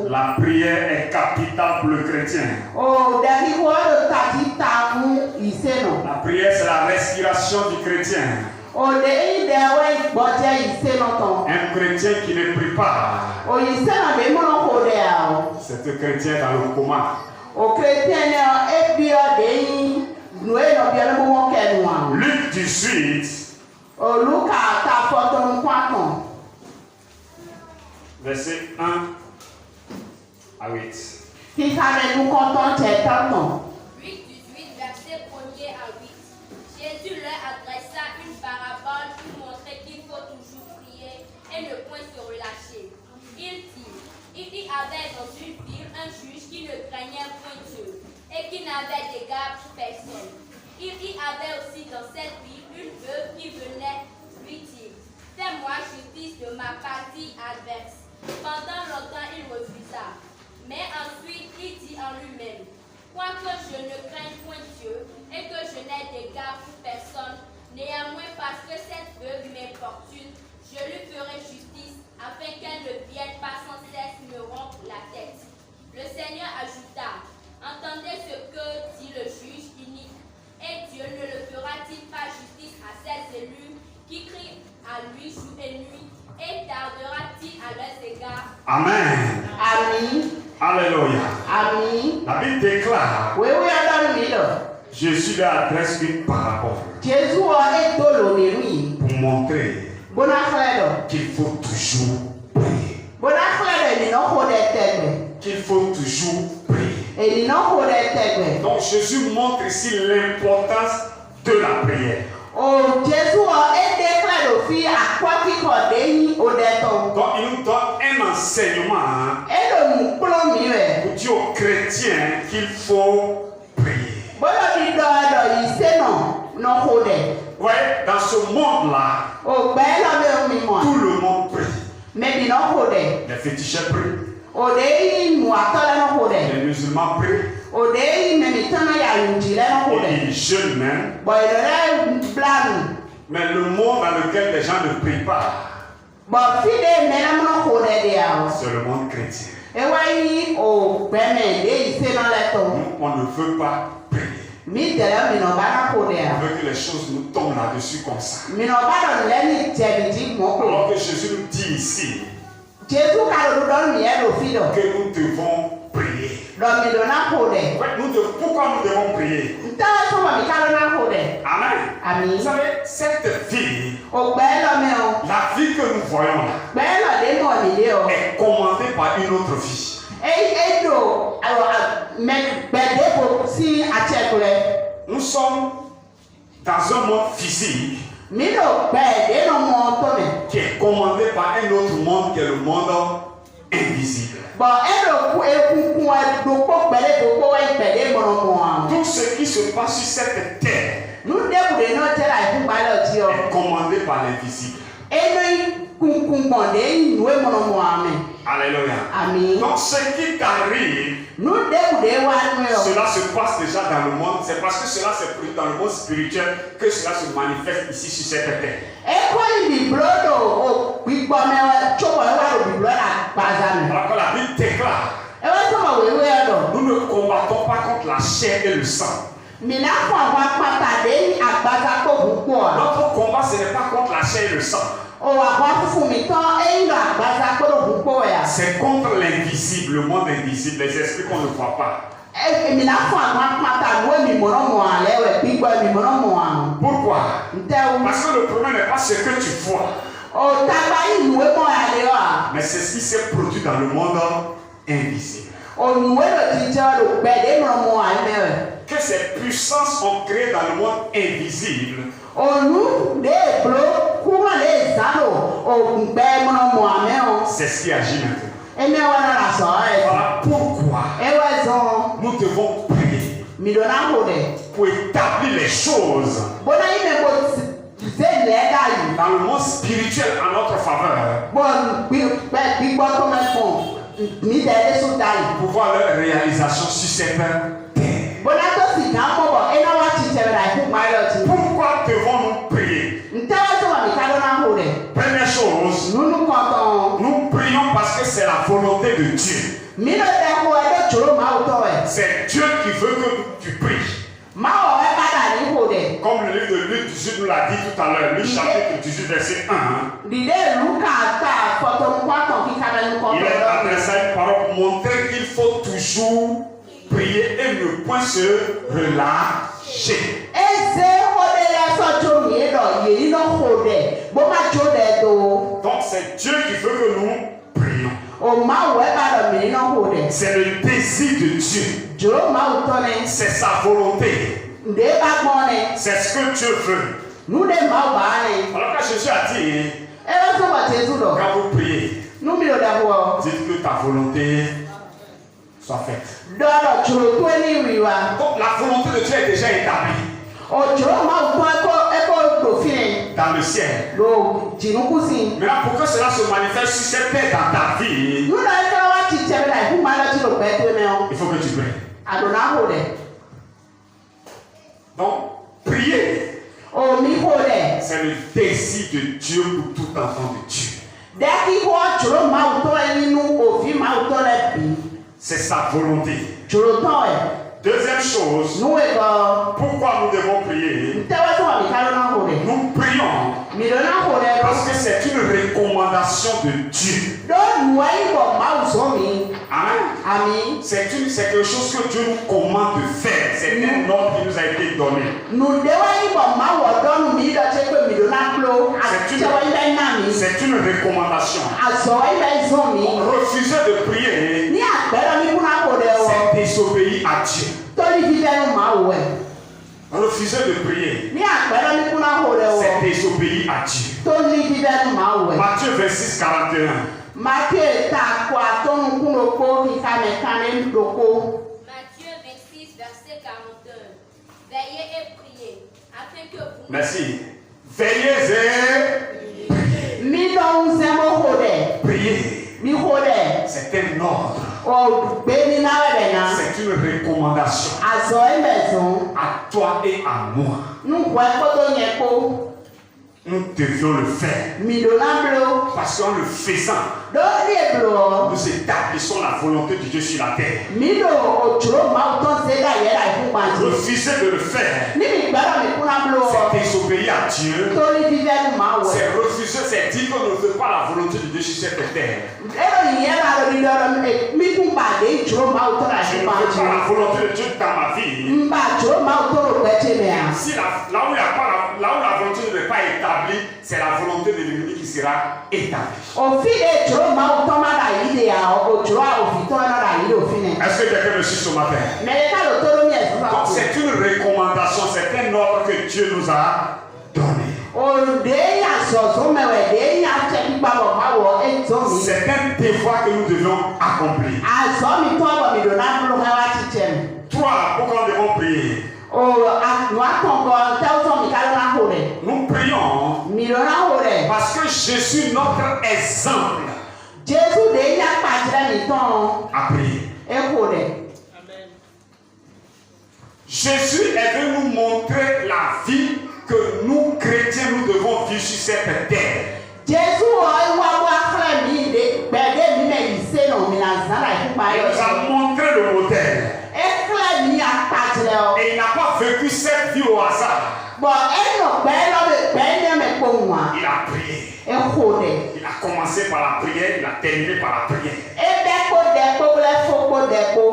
La prière est capitale pour le chrétien. La prière, c'est la respiration du chrétien. Un chrétien qui ne prie pas, c'est un chrétien dans le coma. Luc 18, verset 1 à 8. Luc 18, verset 1er à 8. Jésus leur adressa une parabole pour montrer qu'il faut toujours prier et ne point se relâcher. Il dit, il y avait dans une ville un juge qui ne craignait point Dieu et qui n'avait d'égard pour personne. Il y avait aussi dans cette ville une veuve qui venait lui dire, fais-moi justice de ma partie adverse. Pendant longtemps, il refusa. Mais ensuite, il dit en lui-même, quoique je ne craigne point Dieu et que je n'ai d'égard pour personne, néanmoins parce que cette veuve m'importune, je lui ferai justice afin qu'elle ne vienne pas sans cesse me rompre la tête. Le Seigneur ajouta, entendez ce que dit le juge inique, et Dieu ne le fera-t-il pas justice à ses élus qui crient à lui jour et nuit, et tardera-t-il à leurs égards? Amen. Amen. Alléluia. Amen. La Bible déclare, Jésus leur adresse une parabole pour montrer qu'il faut toujours prier. Qu'il faut toujours prier. Donc Jésus montre ici l'importance de la prière. Donc il nous donne un enseignement pour dire aux chrétiens qu'il faut prier. Ouais, dans ce monde-là, tout le monde prie. Les féticheurs prient. Les musulmans prient. Et les jeunes même. Mais le monde dans lequel les gens ne prient pas, c'est le monde chrétien. Nous, on ne veut pas prier. On veut que les choses nous tombent là-dessus comme ça. Alors que Jésus nous dit ici que nous devons prier. Pourquoi nous devons prier? Amen. Vous savez, cette vie, la vie que nous voyons là, est commandée par une autre vie. Nous sommes dans un monde physique qui est commandé par un autre monde qui est le monde invisible. Tout ce qui se passe sur cette terre est commandé par l'invisible. Alléluia. Donc ce qui t'arrive, cela se passe déjà dans le monde. C'est parce que cela s'est produit dans le monde spirituel que cela se manifeste ici sur cette terre. Alors que la Bible déclare, nous ne combattons pas contre la chair et le sang. Notre combat, ce n'est pas contre la chair et le sang. C'est contre l'invisible, le monde invisible, les esprits qu'on ne voit pas. Pourquoi? Parce que le problème n'est pas ce que tu vois, mais c'est ce qui s'est produit dans le monde invisible. Que ces puissances ont créé dans le monde invisible. C'est ce qui agit maintenant. Voilà pourquoi nous devons prier pour établir les choses dans le monde spirituel en notre faveur, pour voir leur réalisation sur cette terre. Pourquoi devons-nous prier? Première chose, nous prions prions parce que c'est la volonté de Dieu. C'est Dieu qui veut que tu pries. Comme le livre de Luc 18 nous l'a dit tout à l'heure, Luc chapitre 18 verset 1. Il est adressé à une parole pour montrer qu'il faut toujours prier et ne point se relâcher. Donc c'est Dieu qui veut que nous prions. C'est le désir de Dieu. C'est sa volonté. C'est ce que Dieu veut. Alors quand Jésus a dit, quand vous priez, dites que ta volonté soit faite. Donc la volonté de Dieu est déjà établie dans le ciel. Maintenant, pour que cela se manifeste sur cette terre dans ta vie, il faut que tu pries. Donc, prier, c'est le désir de Dieu pour tout enfant de Dieu. C'est sa volonté. Deuxième chose, pourquoi nous devons prier? Nous prions parce que c'est une recommandation de Dieu. Amen. C'est quelque chose que Dieu nous commande de faire. C'est un ordre qui nous a été donné. C'est une recommandation. Refuser de prier, c'est désobéir à Dieu. Refuser de prier, c'est désobéir à Dieu. Matthieu 26, 41. Matthieu 26, verset 41. Veillez et priez, afin que vous... Merci. Veillez et priez. C'est un ordre. C'est une recommandation à toi et à moi. Nous devions le faire. Parce qu'en le faisant, nous établissons la volonté de Dieu sur la terre. Refuser de le faire, c'est désobéir à Dieu. C'est refuser, c'est dire qu'on ne veut pas la volonté de Dieu sur cette terre. Je ne veux pas la volonté de Dieu dans ma vie. Si là où la volonté ne est pas établie, c'est la volonté de l'ennemi qui sera établie. Est-ce que quelqu'un me suit ce matin? Donc c'est une recommandation, c'est un ordre que Dieu nous a donné. C'est un devoir que nous devons accomplir. Toi, pourquoi nous devons prier? Nous prions parce que Jésus, notre exemple, a prié. Jésus est venu nous montrer la vie que nous, chrétiens, nous devons vivre sur cette terre. Il nous a montré le modèle. Et il n'a pas vécu cette vie au hasard. Il a prié. Il a commencé par la prière, il a terminé par la prière.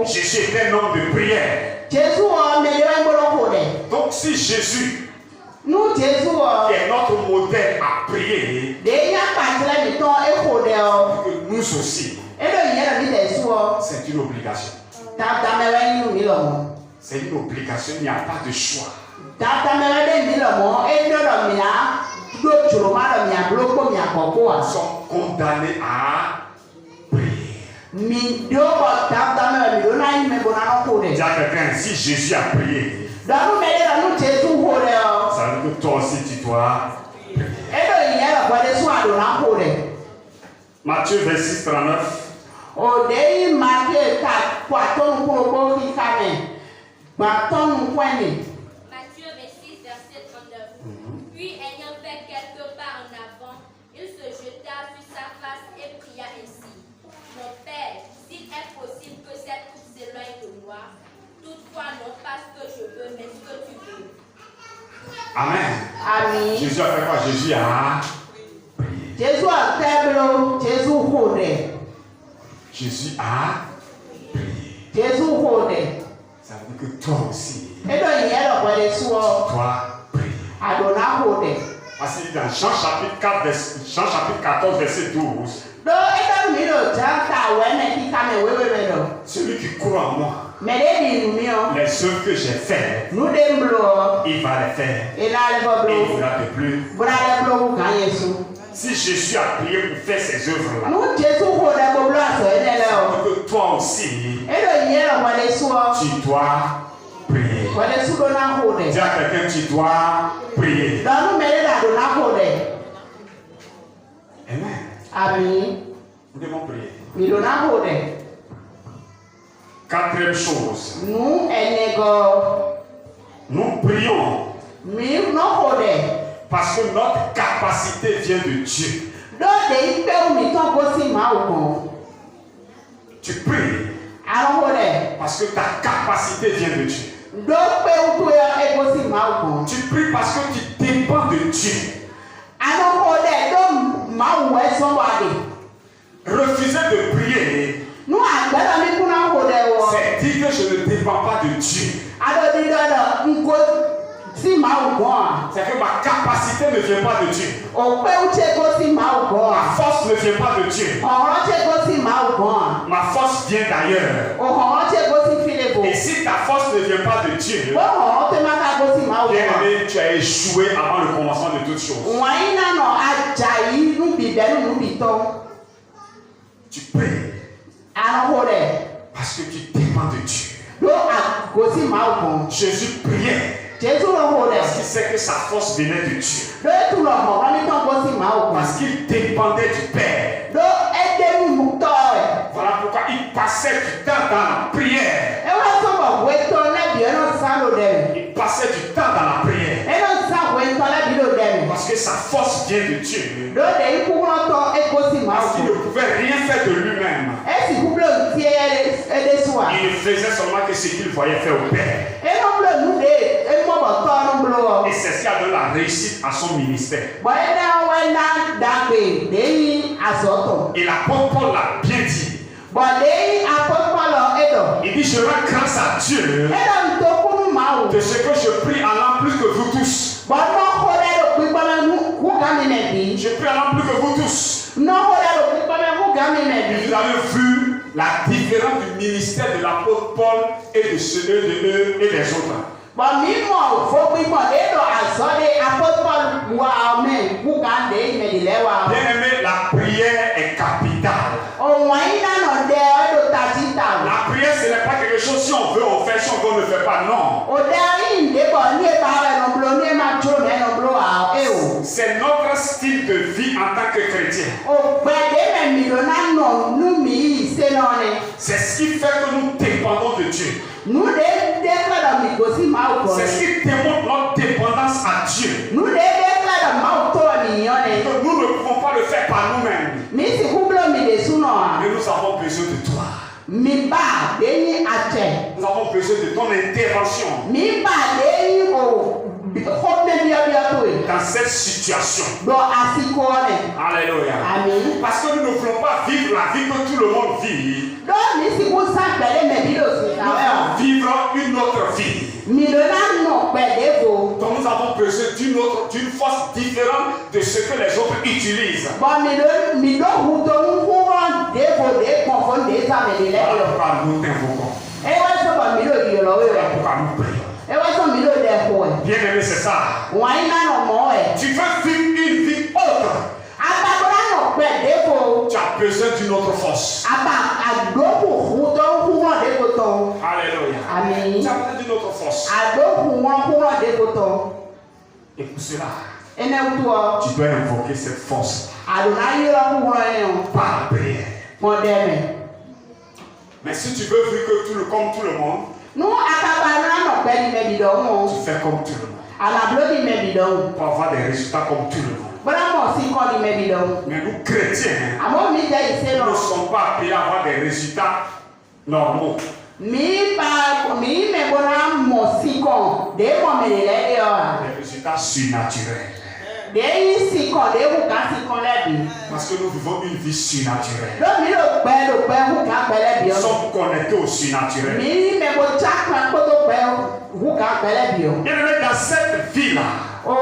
Jésus est un homme de prière. Donc si Jésus, qui est notre modèle, a prié, que nous aussi, c'est une obligation. C'est une obligation, il n'y a pas de choix. Nous sommes condamnés à prier. Dis à quelqu'un, si Jésus a prié, ça veut dire que toi aussi tu dois prier. Matthieu 26, 39. Matthieu 26, verset 39. Puis, ayant fait quelques pas en avant, il se jeta sur sa face et pria ainsi. Amen. Amen. Jésus a fait quoi? Jésus a prié. Jésus a table, Jésus rodé. Jésus a prié. Jésus rodé. Ça veut dire que toi aussi, Et donc il y a le roi des soirs. tu dois prier. Adona rodé. Parce que dans Jean chapitre 4, Jean chapitre 14, verset 12, Donc et donc il a janta ouais mais qui kame wewe do. celui qui croit en moi, Mais les mio. les œuvres que j'ai faites, Nous dem blo. il va les faire. Et là le Et il blo. fera de plus. Voilà le blo ka Jésus. Si Jésus a prié pour faire ces œuvres-là, Nous Jésus rodé blo so ene là. que toi aussi, Et donc il y a le roi des soirs. tu dois prier. Roi des soirs dona rodé. Dis à quelqu'un, tu dois prier. Dans nous mêler là dona rodé. Amen. Amen. Nous devons prier. Mi dona rodé. Quatrième chose, Nous enego. nous prions Mi no rodé. parce que notre capacité vient de Dieu. Donc de ipe o mi ton gosi ma o kon. Tu pries Alors rodé. parce que ta capacité vient de Dieu. Donc pe o to e gosi ma o kon. Tu pries parce que tu dépends de Dieu. Alors rodé donc ma o e so wa de. Refuser de prier, Nous agbara mi kuna rodé wo. c'est dire que je ne dépends pas de Dieu. Ado di do nko si ma o kon. C'est que ma capacité ne vient pas de Dieu. O pe o che gosi ma o kon. Ma force ne vient pas de Dieu. Ọ̀rọ̀ che gosi ma o kon. Ma force vient d'ailleurs. Ọ̀rọ̀ che gosi file bo. Et si ta force ne vient pas de Dieu, Ọ̀rọ̀ te ma ka gosi ma o kon. bien-aimé, tu as échoué avant le commencement de toutes choses. Wọ́n iná nọ ajayi nubi bẹ́ẹ̀ nubi tán. Tu pries Arúgbó rẹ̀ parce que tu dépends de Dieu. ló àgòsí máa gùn. Jésus priait Jésù lọ́wọ́ rẹ̀ parce qu'il sait que sa force venait de Dieu. ló ètò lọ́mọ wọn ní tán gòsí máa gùn. Parce qu'il dépendait du Père. Ló ẹgbẹ́ mímú tọ́ rẹ̀. Voilà pourquoi il passait du temps dans la prière. Ẹ wá sọ̀rọ̀ wé tán lẹ́bi ẹ̀ náà sá ló dẹ̀. Il passait du temps dans la prière. Ẹ náà sá wé tán lẹ́bi ló dẹ̀. Parce que sa force vient de Dieu. Ló dé ikú wọn tán ẹ gòsí máa Parce qu'il ne gùn. pouvait rien faire de lui-même. Ẹ sì kú bílò tí ẹ dé sùn à. Il ne faisait seulement que ce qu'il voyait faire au Père. Ẹ náà bílò nù dé ẹ mọ̀ bọ̀ tọ́ ọ́nù bílò wọ̀. Et c'est ce qui a donné la réussite à son ministère. Bọ̀ ẹ náà wẹ́ náà dàgbé lẹ́yìn àsọ̀tọ̀. Et l'apôtre Paul l'a bien dit. Bọ̀ lẹ́yìn àkọ́kọ́lọ̀ ẹ̀dọ̀. Il dit, je rends grâce à Dieu Ẹ̀dọ̀ tó kúrú máa wò. de ce que je prie en l'an plus que vous tous. Bọ̀ nọ́kọ́ lẹ́dọ̀ pípọ́nmẹ́ kú gámi nẹ̀bí. Je prie en l'an plus que vous tous. Nọ́kọ́ lẹ́dọ̀ pípọ́nmẹ́ kú gámi Et nẹ̀bí. vous avez vu la différence du ministère de l'apôtre Paul et de ceux de et des autres. Bọ̀ mímọ̀ fó pípọ̀ lẹ́dọ̀ àsọ́dé apọ́tọ́ wa ọmọ kú gáńdé ìmẹ̀lẹ̀ wa. Bien aimé, la prière est capitale. Òwò yín náà dẹ ẹ̀dọ̀ tàjí tà. La prière, ce n'est pas quelque chose, si on veut, on fait, si on veut, on ne fait pas. Non. Òde ayé ìdébọ̀ ní ipa rẹ̀ nùbúlò ní ẹ̀ máa tó mẹ́nubúlò àwọ̀. C'est notre style de vie en tant que chrétien. Ògbẹ́dẹ́ mẹ̀mìlò náà nọ̀ nú mi yìí ṣe náà ni. C'est ce qui fait que nous dépendons de Dieu. Nú dé kẹ́dọ̀ mi kò sí máa wò. C'est ce qui démontre notre dépendance à Dieu. Nú dé kẹ́dọ̀ máa tó ènìyàn ni. Que nous ne pouvons pas le faire par nous-mêmes. Mi sì kú búlò mi lè súnà. Mais nous avons besoin de toi. Mi bá lẹ́yìn àtẹ̀. Nous avons besoin de ton intervention Mi bá lẹ́yìn o kó bíọ́bíọ́ tó yìí. dans cette situation. Lọ àsìkò rẹ̀. Alléluia. Àmín. Parce que nous ne voulons pas vivre la vie que tout le monde vit. Lọ́ọ̀ mi sì kú sàgbẹ́lẹ́ mẹ̀bí lò sí Nous ìtàwé ọ̀. voulons vivre une autre vie. Mi lò náà nọ̀ pẹ̀lẹ́ fo. Donc nous avons besoin d'une force différente de ce que les autres utilisent. Bọ̀ mi lò hu tó ń kú wọn dé fo dé pọ̀ fún dé sàmìlì Voilà lẹ́yìn. pourquoi nous t'invoquons. Ẹ wá sọ̀bọ̀ mi lò yìí lọ́wọ́ Voilà rẹ̀. pourquoi nous prions. Ẹ wá sọ̀ mi lò dẹ̀ fo ẹ̀. Bien aimé, c'est ça. Wọ́n yín náà nọ̀ mọ́ ẹ̀. Tu veux vivre une vie autre. Agbadora nọ̀ pẹ̀lẹ́ fo. Tu as besoin d'une autre force. Aba àdókù hu tó ń kú wọn dé fo tán. Alléluia. Àmín. Tu as besoin d'une autre force. Àdókù wọn kú wọn dé fo tán. Et pour cela, Ẹnẹ́ wútu ọ. tu dois invoquer cette force Àdùnná yí lọ kú wọn ẹ̀ o. par la prière. Wọ́n dẹ́mẹ̀. Mais si tu veux vivre comme tout le monde, Nú akabadora nọ̀ pẹ̀lú mẹ̀bí dọ̀ wọn. tu fais comme tout le monde. Àlàbúrò di mẹ̀bí dọ̀ wọn. Pour avoir des résultats comme tout le monde. Bọ́lá mọ̀ sí kọ́ di mẹ̀bí dọ̀ wọn. Mais nous, chrétiens, Àmọ́ mi jẹ́ ìṣe nous lọ. ne sommes pas appelés à avoir des résultats normaux. Mi mẹ̀gbọ́n mọ̀ sí kọ́ dé mọ̀ mẹ̀lẹ̀ lẹ́yìn ọ̀rà. Des résultats résultat surnaturel. Parce que nous vivons une vie surnaturelle. Nous sommes connectés au surnaturel. Et dans cette vie-là, il y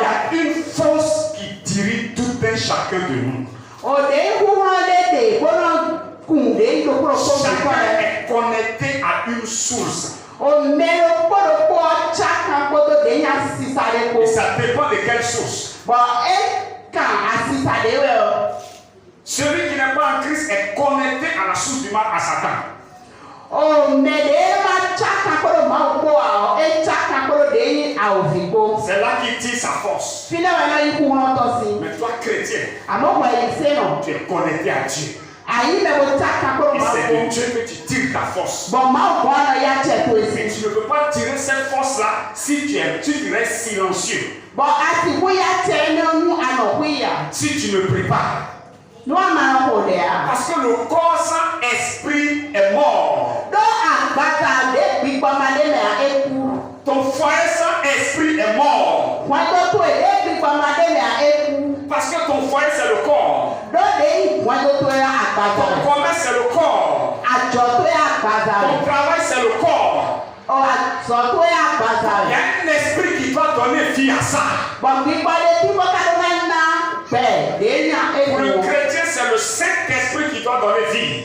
a une force qui dirige tout un chacun de nous. Chacun est connecté à une source. Et ça dépend de quelle source. Celui qui n'est pas en Christ est connecté à la source du mal, à Satan. C'est là qu'il tire sa force. Mais toi, chrétien, tu es connecté à Dieu. Et c'est de Dieu que tu tires ta force. Et tu ne peux pas tirer cette force-là si tu restes silencieux. Si tu ne pries pas. Parce que le corps sans esprit est mort. Ton foyer sans esprit est mort. Parce que ton foyer c'est le corps. Ton commerce c'est le corps. Ton travail c'est le corps. Il y a un esprit qui doit donner vie à ça. Pour le chrétien, c'est le Saint-Esprit qui doit donner vie.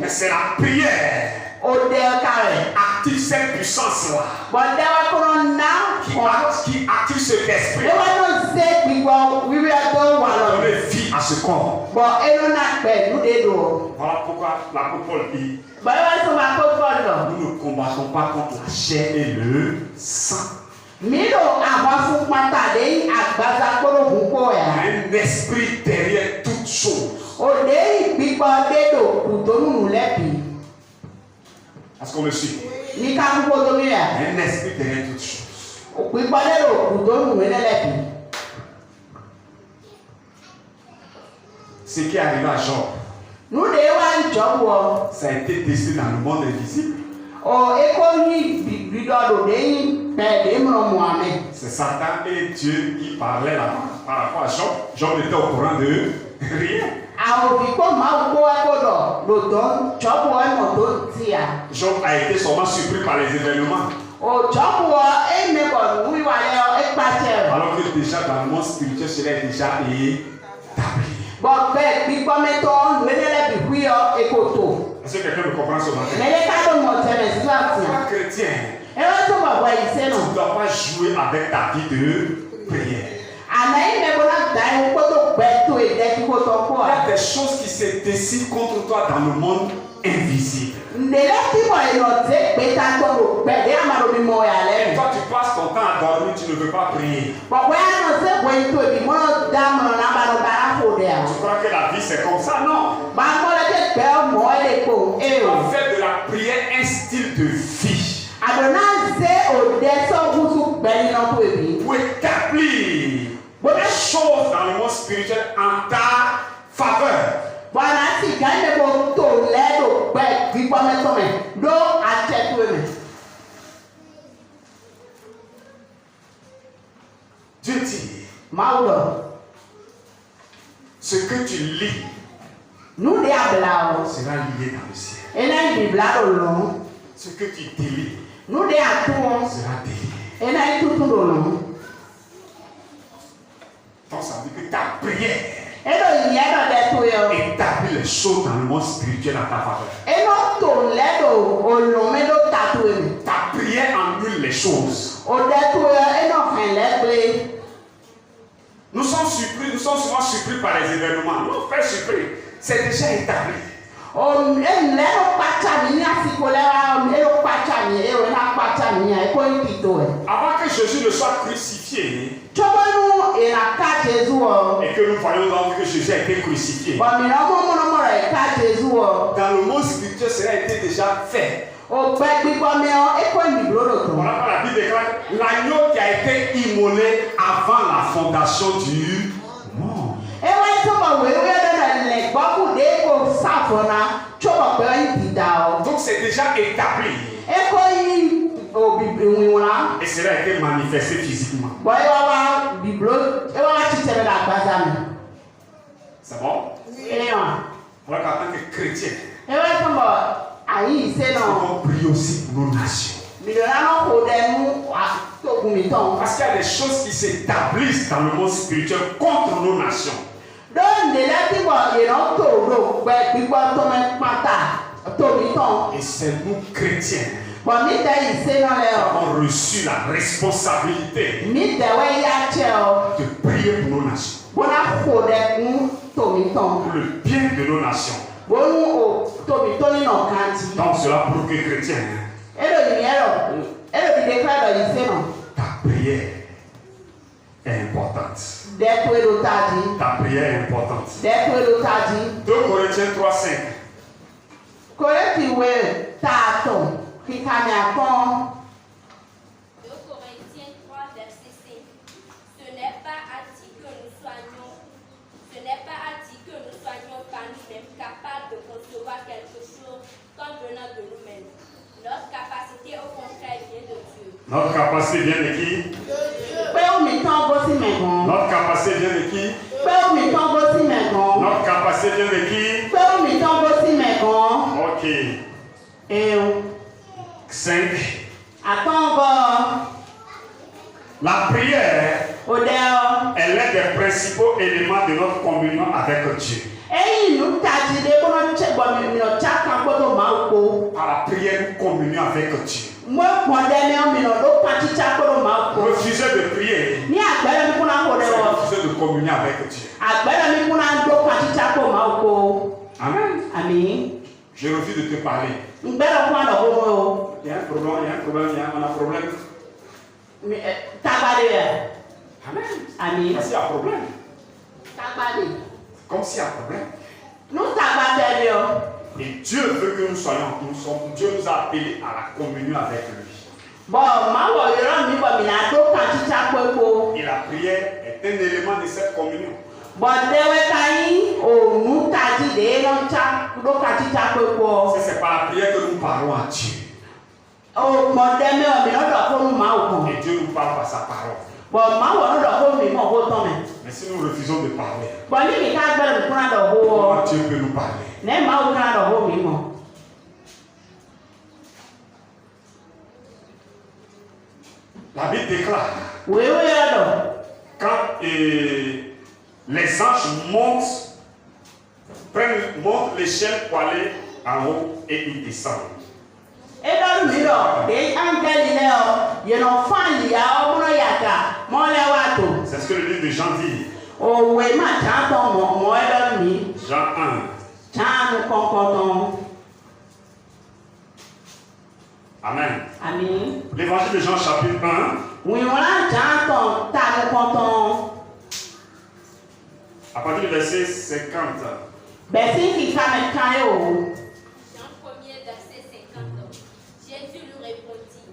Mais c'est la prière active cette puissance-là qui active cet esprit. Donner vie à ce corps. Voilà pourquoi l'apôtre Paul dit nous ne combattons pas contre la chair et le sang. Il y a un esprit derrière toutes choses. Est-ce qu'on me suit? Il y a un esprit derrière toutes choses. Ce qui est arrivé à Job, ça a été testé dans le monde invisible. C'est Satan et Dieu qui parlaient là par rapport à Job. Job était au courant de rien. Job a été seulement surpris par les événements. Alors que déjà dans le monde spirituel, cela est déjà établi. Est-ce que quelqu'un me comprend ce matin? Toi, chrétien, tu ne dois pas jouer avec ta vie de prière. Il y a des choses qui se décident contre toi dans le monde invisible. Et toi, tu passes ton temps à dormir, tu ne veux pas prier. Tu crois que la vie c'est comme ça? Non. Tu dois faire de la prière un style de vie. Pour établir les choses dans le monde spirituel en ta faveur. Dieu dit, ce que tu lis sera lié dans le ciel. Ce que tu délies sera délié. Donc ça veut dire que ta prière établit les choses dans le monde spirituel à ta faveur. Ta prière annule les choses. Nous sommes souvent surpris par les événements. Nous faisons surpris. C'est déjà établi. Avant que Jésus ne soit crucifié et que nous voyons que Jésus a été crucifié, dans le monde spirituel, cela a été déjà fait. Voilà pourquoi la Bible déclare l'agneau qui a été immolé avant la fondation du monde. Donc c'est déjà établi. Et cela a été manifesté physiquement. C'est bon? Voilà qu'en tant que chrétien, nous devons prier aussi pour nos nations. Parce qu'il y a des choses qui s'établissent dans le monde spirituel contre nos nations. Et c'est nous chrétiens qui avons reçu la responsabilité de prier pour nos nations. Pour le bien de nos nations. Donc cela prouve que chrétien, ta prière est importante. Ta prière est importante. 2 Corinthiens 3:5. 2 Corinthiens 3, verset 5. Ce n'est pas à dire que nous soyons par nous-mêmes capables de concevoir quelque chose comme venant de nous-mêmes. Notre capacité, au contraire, vient de Dieu. Notre capacité vient de qui? Notre capacité vient de qui? Notre capacité vient de qui? Ok. 5. La prière, elle est des principaux éléments de notre communion avec Dieu. Par la prière, nous communions avec Dieu. Refuser de prier, c'est refuser de communier avec Dieu. Amen. Je refuse de te parler. Il y a un problème, on a un problème. Amen. Amen. S'il y a un problème. Comme s'il y a un problème. Et Dieu veut que nous soyons, Dieu nous a appelés à la communion avec lui. Et la prière est un élément de cette communion. C'est par la prière que nous parlons à Dieu. Et Dieu nous parle par sa parole. Mais si nous refusons de parler, comment Dieu peut nous parler? La Bible déclare quand les anges montent l'échelle pour aller en haut et ils descendent. C'est ce que le livre de Jean dit. Jean 1. Amen. L'évangile de Jean chapitre 1. À partir du verset 50. Jean 1er, verset 50. Jésus lui répondit,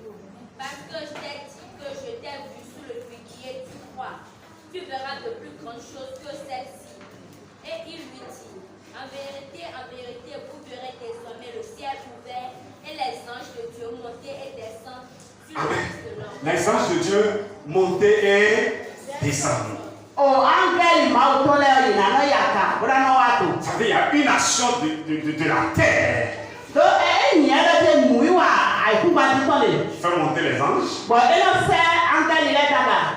parce que je t'ai dit que je t'ai vu sous le figuier, tu crois. Tu verras de plus grandes choses que celles-ci. Et il lui dit, en vérité, vous verrez désormais le ciel ouvert et les anges de Dieu monter et descendre sur le Fils de l'homme. Les anges de Dieu monter et descendre. Ça veut dire qu'il y a une action de la terre. Faire monter les anges.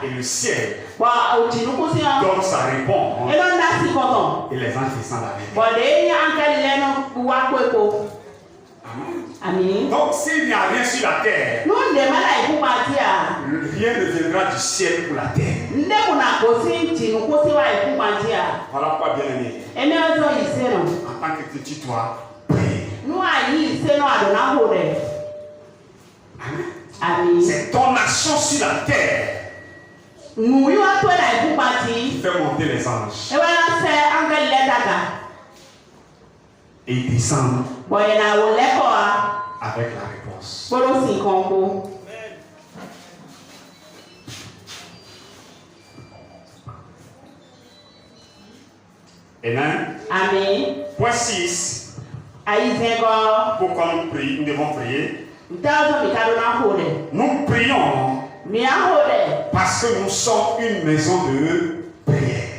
Et le ciel donne sa réponse. Et les anges descendent avec. Amen. Donc s'il n'y a rien sur la terre, rien ne viendra du ciel pour la terre. Voilà pourquoi bien aimé. En tant que petit toi, prie. Amen. C'est ton action sur la terre qui fait monter les anges. Et ils descendent avec la réponse. Amen. Point 6. Pourquoi nous devons prier? Nous prions parce que nous sommes une maison de prière.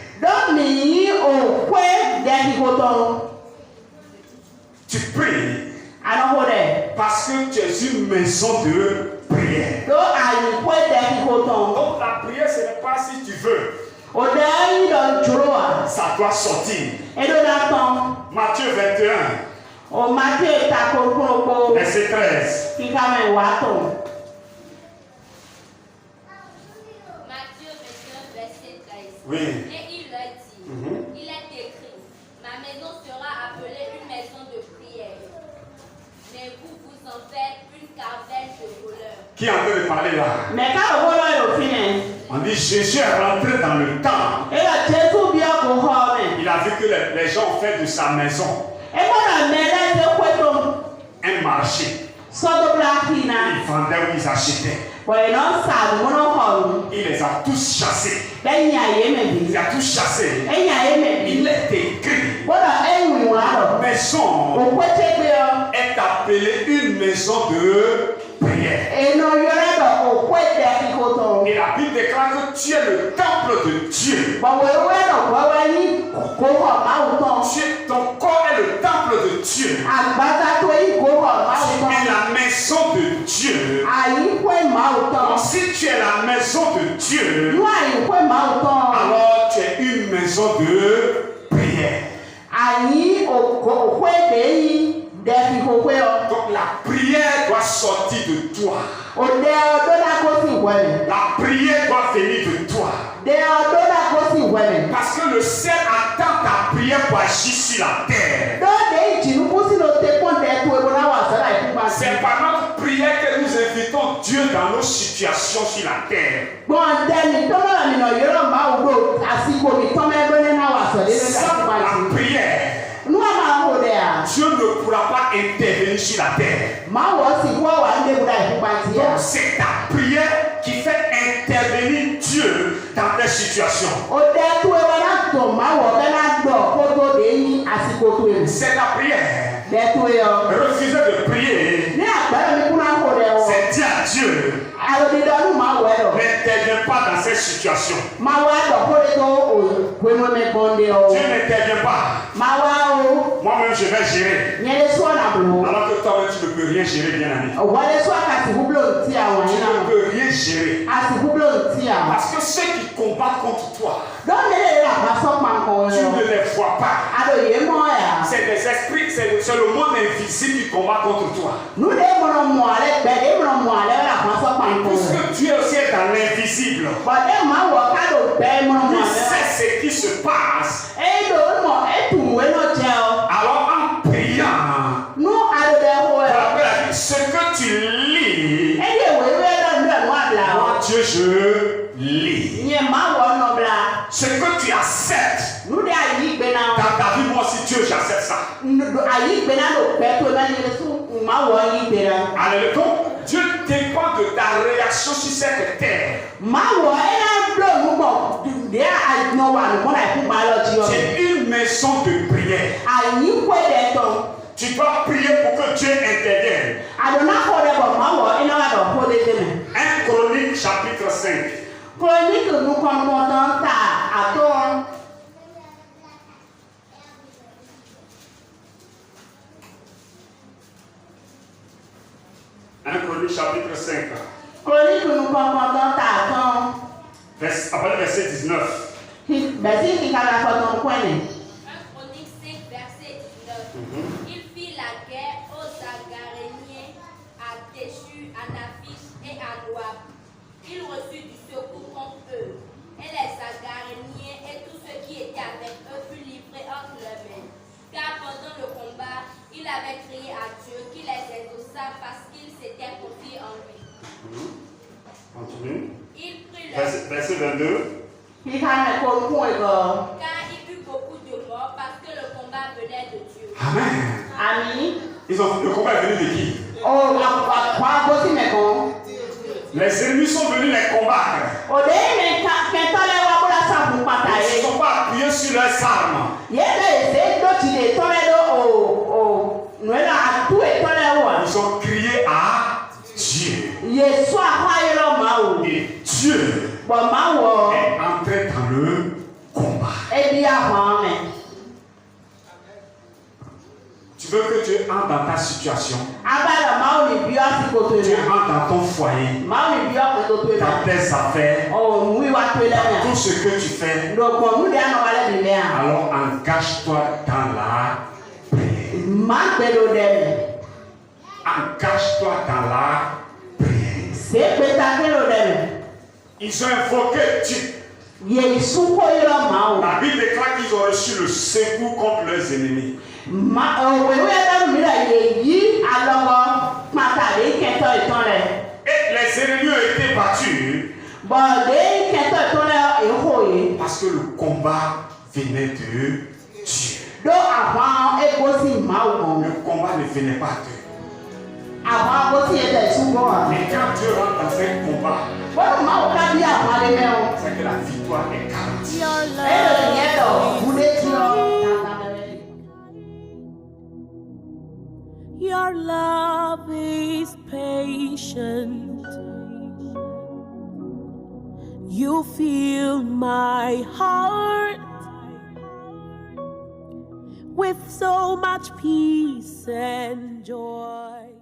Tu pries parce que tu es une maison de prière. Donc la prière, ce n'est pas si tu veux. Ça doit sortir. Matthieu 21. Verset 13. Matthieu 21, verset 13. Oui. Et il leur dit, il est écrit, ma maison sera appelée une maison de prière. Mais vous, vous en faites une caravane de voleurs. Qui est en train de parler là? On dit Jésus est rentré dans le temple. Il a vu que les gens ont fait de sa maison un marché. Ils vendaient ou ils achetaient. Il les a tous chassés. Il les a tous chassés. Il est écrit. Maison est appelée une maison de prière. Et la Bible déclare que tu es le temple de Dieu. Ton corps est le temple de Dieu. Tu es la maison de Dieu. Donc, si tu es la maison de Dieu, alors tu es une maison de prière. Donc la prière doit sortir de toi. La prière doit venir de toi. Parce que le ciel attend ta prière pour agir sur la terre. C'est par notre prière que nous invitons Dieu dans nos situations sur la terre. Sans la prière, Dieu ne pourra pas intervenir sur la terre. Donc c'est ta prière qui fait intervenir Dieu dans tes situations. C'est ta prière. Refuser de prier, c'est dire à Dieu, n'interviens pas dans cette situation. Dieu n'intervient pas. Moi-même je vais gérer. Alors que toi tu ne peux rien gérer, bien ami. Tu ne peux rien gérer. Parce que ceux qui combattent contre toi, tu ne les vois pas. C'est des esprits, c'est le monde invisible qui combat contre toi. Puisque Dieu aussi est dans l'invisible, il sait ce qui se passe. Alors en priant, ce que tu lis, moi Dieu je lis. Ce que tu acceptes dans ta vie, moi aussi Dieu j'accepte ça. Alors donc Dieu dépend de ta réaction sur cette terre. C'est une maison de prière. Tu dois prier pour que Dieu intervienne. 1 Chronique chapitre 5. Chronique chapitre 5. Après le verset 19. 1 Chronique 5, verset 19. Il fit la guerre aux Agaréniens, à Téchu, à Naphish et à Loab. Il reçut du secours contre eux. Et les Agaréniens et tous ceux qui étaient avec eux furent livrés entre leurs mains. Car pendant le combat, il avait crié à Dieu qui les exauça parce qu'il s'était confié en lui. Continue. Il prit Verset 22. Car il y eut beaucoup de morts parce que le combat venait de Dieu. Amen. Le combat est venu de qui? Les ennemis sont venus les combattre. Ils ne sont pas appuyés sur leurs armes. Ils ont crié à veux que tu entres dans ta situation. Abala maoni bio asikoto Tu le. entres dans ton foyer. Maoni bio akoto le. Dans tes affaires. Oh, oui, wa to le. Dans tout ce que tu fais. Donc, nous de ano wale de le. Alors engage-toi dans la prière. Mantelo de. Engage-toi dans la prière. C'est pétakelo de. Ils ont invoqué Dieu. La Bible déclare qu'ils ont reçu le secours contre leurs ennemis. Et les ennemis ont été battus. Parce que le combat venait de Dieu. Le combat ne venait pas d'eux. Mais quand Dieu rentre dans un combat, c'est que la victoire est garantie. Your love is patient. You fill my heart with so much peace and joy.